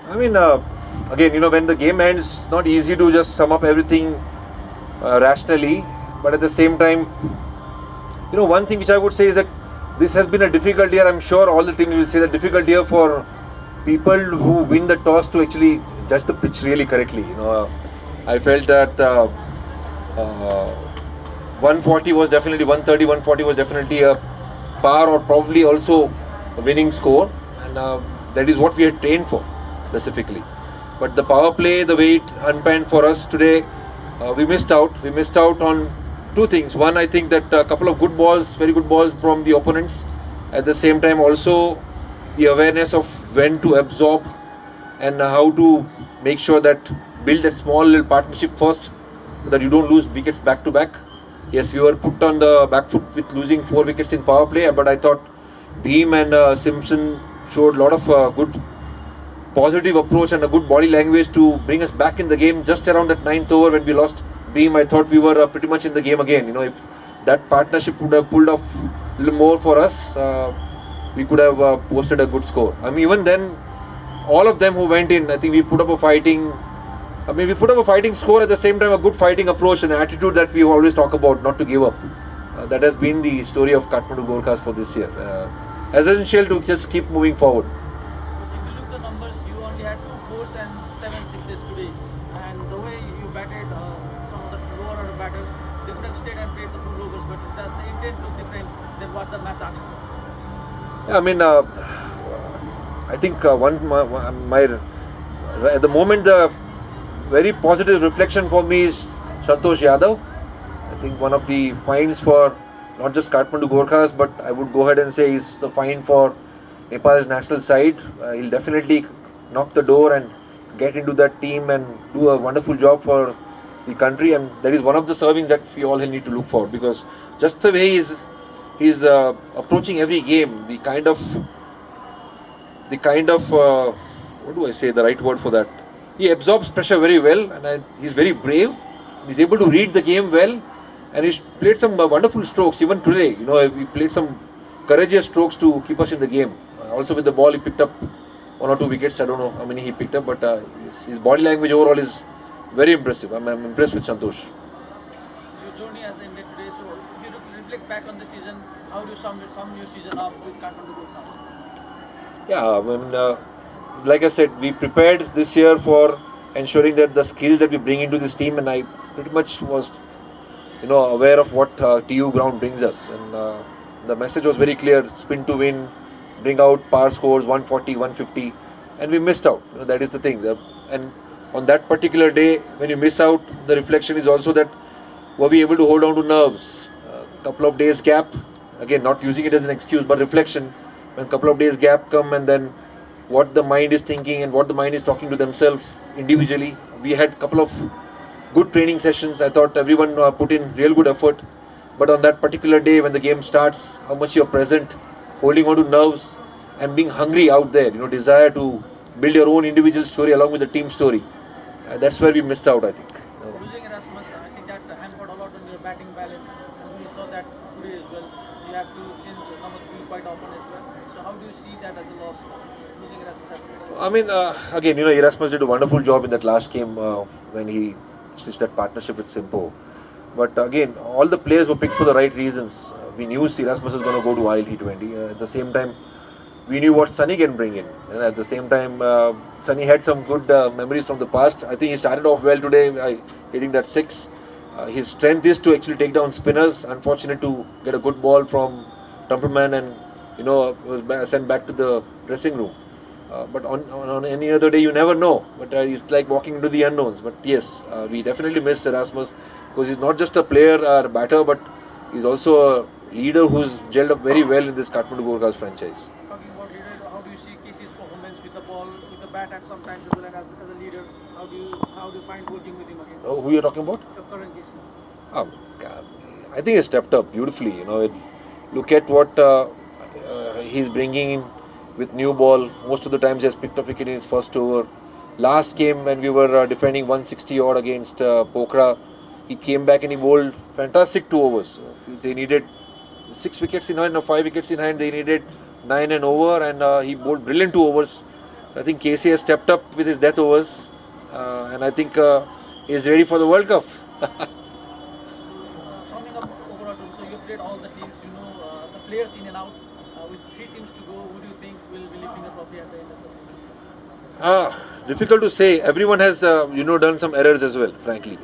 I mean, again, when the game ends, it's not easy to just sum up everything rationally. But at the same time, one thing which I would say is that this has been a difficult year. I'm sure all the teams will say that difficult year for people who win the toss to actually judge the pitch really correctly. I felt that 140 was definitely 130, 140 was definitely a par or probably also a winning score, and that is what we had trained for specifically. But the power play, the way it unpanned for us today, we missed out. We missed out on two things. One, I think that a couple of good balls, very good balls from the opponents. At the same time, also the awareness of when to absorb and how to make sure that build that small little partnership first, so that you don't lose wickets back to back. Yes, we were put on the back foot with losing 4 wickets in power play, but I thought Beam and Simpson showed a lot of good positive approach and a good body language to bring us back in the game. Just around that ninth over when we lost Beam, I thought we were pretty much in the game again. If that partnership would have pulled off a little more for us, we could have posted a good score. I mean, even then, all of them who went in, I think we put up a fighting. We put up a fighting score, at the same time a good fighting approach and attitude that we always talk about, not to give up. That has been the story of Kathmandu Gorkhas for this year. Essential to just keep moving forward. But if you look the numbers, you only had 2 4s and 7 6s today, and the way you batted some of the lower order batters, they would have stayed and played the full overs, but the intent looked different than what the match asked for. Yeah, I think at the moment the very positive reflection for me is Santosh Yadav. I think one of the finds for not just Kathmandu Gorkhas, but I would go ahead and say is the find for Nepal's national side. He'll definitely knock the door and get into that team and do a wonderful job for the country. And that is one of the servings that we all need to look for, because just the way he's approaching every game, the kind of what do I say the right word for that? He absorbs pressure very well, and he's very brave. He's able to read the game well, and he's played some wonderful strokes. Even today, he played some courageous strokes to keep us in the game. Also with the ball, he picked up 1 or 2 wickets. I don't know how many he picked up, but his body language overall is very impressive. I'm impressed with Santosh. Your journey has ended today, so if you reflect back on the season, how do you sum your season up with Kathmandu Gorkhas? Yeah, like I said, we prepared this year for ensuring that the skills that we bring into this team, and I pretty much was, aware of what TU ground brings us, and the message was very clear: spin to win, bring out power scores 140, 150, and we missed out. That is the thing. And on that particular day, when you miss out, the reflection is also that were we able to hold on to nerves? A couple of days gap, again, not using it as an excuse, but reflection. When a couple of days gap come, and then what the mind is thinking and what the mind is talking to themselves individually. We had a couple of good training sessions. I thought everyone put in real good effort. But on that particular day when the game starts, how much you're present, holding on to nerves and being hungry out there, desire to build your own individual story along with the team story. That's where we missed out, I think. Losing Erasmus, I think that hampered a lot on your batting balance, and we saw that today as well. You have to change the number 3 quite often as well. So how do you see that as a loss? Losing Erasmus has played a lot. Again, Erasmus did a wonderful job in that last game when he stitched that partnership with Simpo. But again, all the players were picked for the right reasons. We knew Erasmus was going to go to ILT20. At the same time, we knew what Sunny can bring in. And at the same time, Sunny had some good memories from the past. I think he started off well today, hitting that 6. His strength is to actually take down spinners. Unfortunate to get a good ball from Templeman and was sent back to the dressing room. But on any other day, you never know. But it's like walking into the unknowns. But yes, we definitely missed Erasmus, because he's not just a player or a batter, but he's also a leader who's gelled up very well in this Kathmandu Gorkhas franchise. Talking about leader, how do you see Casey's performance with the ball, with the bat at sometimes as well, and as a leader? How do you find working with him again? Oh, who you're talking about? The current Casey. Um, I think he stepped up beautifully. Look at what he's bringing in with new ball. Most of the times he has picked up wicket in his first over. Last game when we were defending 160 odd against Pokhara, he came back and he bowled fantastic 2 overs. They needed 6 wickets in hand or 5 wickets in hand. They needed 9 and over, and he bowled brilliant 2 overs. I think KC has stepped up with his death overs, and I think is ready for the World Cup. So, summing up overall, so you played all the teams, you know the players in and out. With 3 teams to go, who do you think will be lifting a trophy at the end of the season? Difficult to say. Everyone has done some errors as well. Frankly,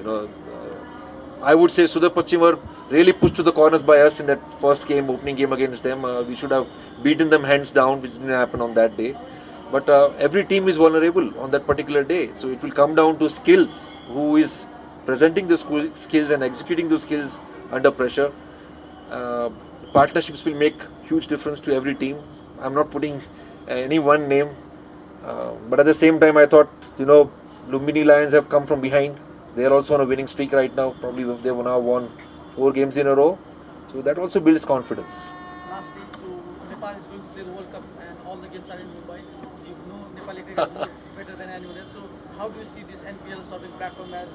I would say Sudhir Pachimar really pushed to the corners by us in that first game, opening game against them. We should have beaten them hands down, which didn't happen on that day. But every team is vulnerable on that particular day. So it will come down to skills. Who is presenting the skills and executing those skills under pressure. Partnerships will make huge difference to every team. I'm not putting any one name. But at the same time, I thought, Lumbini Lions have come from behind. They are also on a winning streak right now. Probably they've now won 4 games in a row. So that also builds confidence. Lastly, so Nepal is going to play the World Cup and all the games are in Mumbai. You know Nepali cricket more better than anyone else. So how do you see this NPL sort of platform as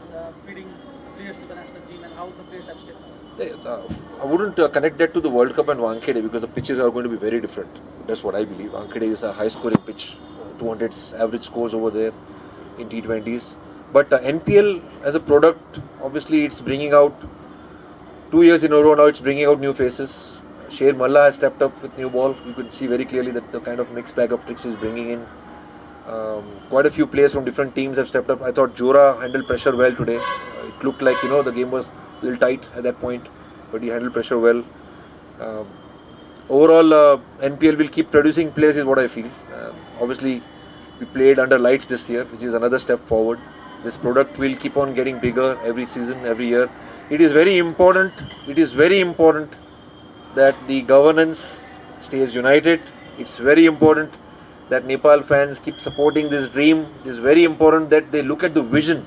feeding players to the national team and how the players have stepped up? I wouldn't connect that to the World Cup and Wankhede because the pitches are going to be very different. That's what I believe. Wankhede is a high scoring pitch. 200 average scores over there in T20s. But NPL as a product, obviously it's bringing out 2 years in a row now, it's bringing out new faces. Sher Malla has stepped up with new ball. You can see very clearly that the kind of mixed bag of tricks he's bringing in. Quite a few players from different teams have stepped up. I thought Jora handled pressure well today. It looked like, the game was a little tight at that point, but he handled pressure well. Overall, NPL will keep producing players is what I feel. Obviously, we played under lights this year, which is another step forward. This product will keep on getting bigger every season, every year. It is very important. It is very important that the governance stays united. It's very important that Nepal fans keep supporting this dream. It is very important that they look at the vision.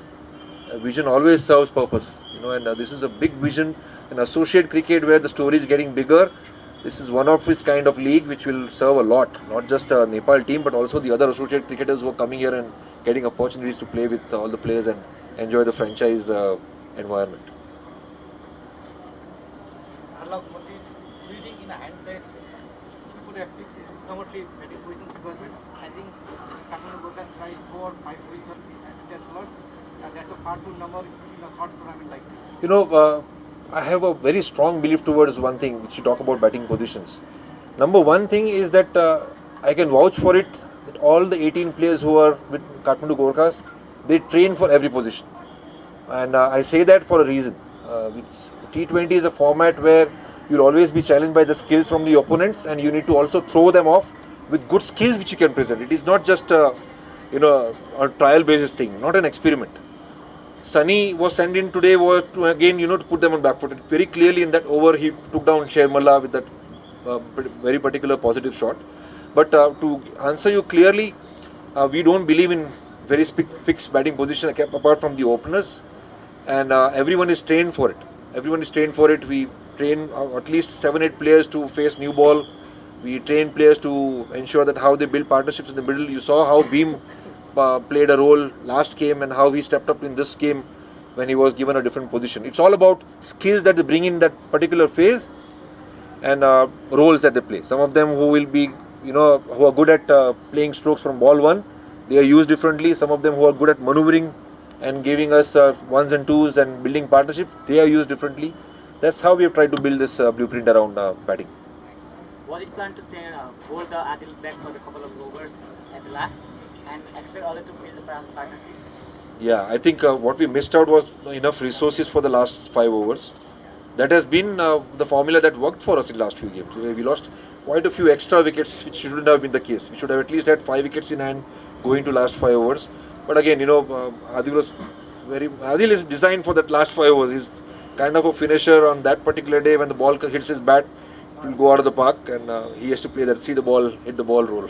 A vision always serves purpose, and this is a big vision. An associate cricket where the story is getting bigger. This is one of its kind of league which will serve a lot, not just a Nepal team, but also the other associate cricketers who are coming here and getting opportunities to play with all the players and enjoy the franchise environment. Unlock Monty leading in a hindsight, we could have picked number 3 batting position because I think Kathmandu Gorkhas tried 4 or 5 positions in their slot, and that's a far too number in a short tournament like this. I have a very strong belief towards one thing which you talk about batting positions. Number one thing is that I can vouch for it that all the 18 players who are with Kathmandu Gorkhas, they train for every position. And I say that for a reason. T20 is a format where you'll always be challenged by the skills from the opponents and you need to also throw them off with good skills which you can present. It is not just a trial basis thing, not an experiment. Sunny was sent in today was to again to put them on back foot. Very clearly in that over he took down Sher Malla with that very particular positive shot. But to answer you clearly, we don't believe in very fixed batting position apart from the openers, and everyone is trained for it. Everyone is trained for it. We train at least 7-8 players to face new ball. We train players to ensure that how they build partnerships in the middle. You saw how Beam played a role last game and how he stepped up in this game when he was given a different position. It's all about skills that they bring in that particular phase and roles that they play. Some of them who will be, who are good at playing strokes from ball 1, they are used differently. Some of them who are good at maneuvering and giving us ones and twos and building partnerships, they are used differently. That's how we have tried to build this blueprint around batting. Was it planned to hold the Adil back for a couple of overs at the last and expect other to build the partnership? Yeah, I think what we missed out was enough resources for the last 5 overs. That has been the formula that worked for us in the last few games. We lost quite a few extra wickets, which shouldn't have been the case. We should have at least had 5 wickets in hand going to last 5 overs. But again, Adil is designed for that last 5 overs. He's kind of a finisher on that particular day when the ball hits his bat. It will go out of the park and he has to play that, see the ball, hit the ball, roll.